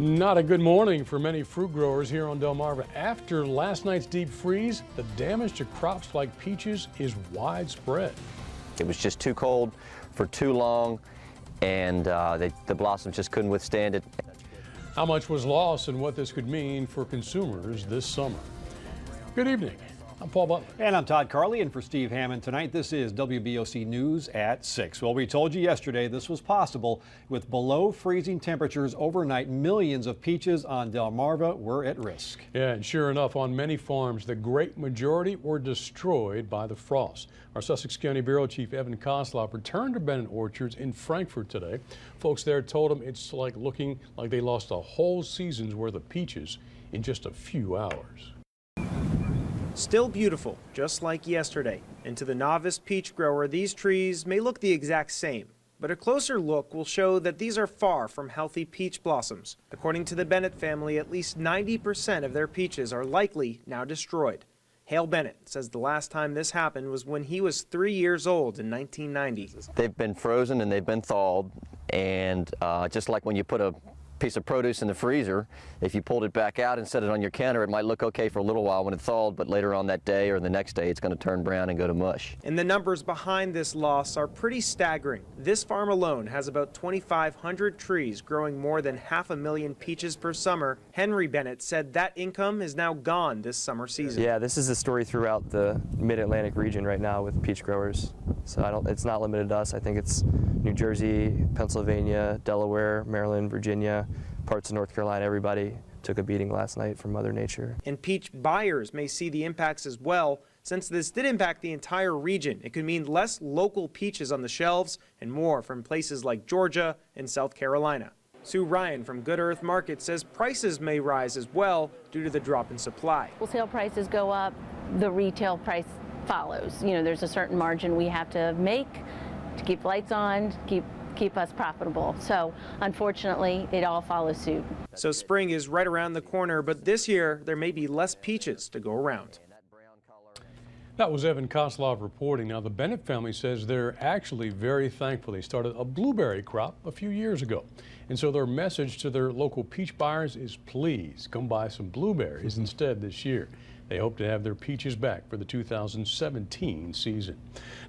Not a good morning for many fruit growers here on Delmarva. After last night's deep freeze, the damage to crops like peaches is widespread. It was just too cold for too long, and the blossoms just couldn't withstand it. How much was lost and what this could mean for consumers this summer? Good evening. I'm Paul Butler. And I'm Todd Carley, and for Steve Hammond tonight, this is WBOC News at 6. Well, we told you yesterday this was possible. With below freezing temperatures overnight, millions of peaches on Delmarva were at risk. Yeah, and sure enough, on many farms, the great majority were destroyed by the frost. Our Sussex County Bureau Chief Evan Kosloff returned to Bennett Orchards in Frankfort today. Folks there told him it's like looking like they lost a whole season's worth of peaches in just a few hours. Still beautiful, just like yesterday. And to the novice peach grower, these trees may look the exact same, but a closer look will show that these are far from healthy peach blossoms. According to the Bennett family, at least 90% of their peaches are likely now destroyed. Hale Bennett says the last time this happened was when he was 3 years old in 1990. They've been frozen and they've been thawed, and just like when you put a piece of produce in the freezer, if you pulled it back out and set it on your counter, it might look okay for a little while when it thawed, but later on that day or the next day it's going to turn brown and go to mush. And the numbers behind this loss are pretty staggering. This farm alone has about 2,500 trees growing more than 500,000 peaches per summer. Henry Bennett said that income is now gone this summer season. Yeah, this is a story throughout the mid-Atlantic region right now with peach growers. So it's not limited to us. I think it's New Jersey, Pennsylvania, Delaware, Maryland, Virginia, parts of North Carolina. Everybody took a beating last night from Mother Nature. And peach buyers may see the impacts as well. Since this did impact the entire region, it could mean less local peaches on the shelves and more from places like Georgia and South Carolina. Sue Ryan from Good Earth Market says prices may rise as well due to the drop in supply. Wholesale prices go up, the retail price follows. You know, there's a certain margin we have to make to keep lights on, keep us profitable. So unfortunately, it all follows suit. So spring is right around the corner, but this year there may be less peaches to go around. That was Evan Kosloff reporting. Now, the Bennett family says they're actually very thankful they started a blueberry crop a few years ago. And so their message to their local peach buyers is please come buy some blueberries instead this year. They hope to have their peaches back for the 2017 season.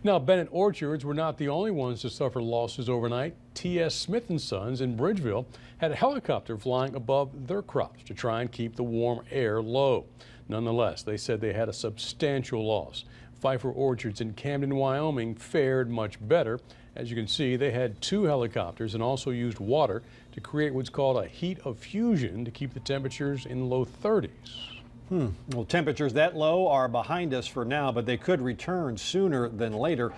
Now, Bennett Orchards were not the only ones to suffer losses overnight. T.S. Smith & Sons in Bridgeville had a helicopter flying above their crops to try and keep the warm air low. Nonetheless, they said they had a substantial loss. Pfeiffer Orchards in Camden, Wyoming fared much better. As you can see, they had 2 helicopters and also used water to create what's called a heat of fusion to keep the temperatures in low 30s. Well, temperatures that low are behind us for now, but they could return sooner than later.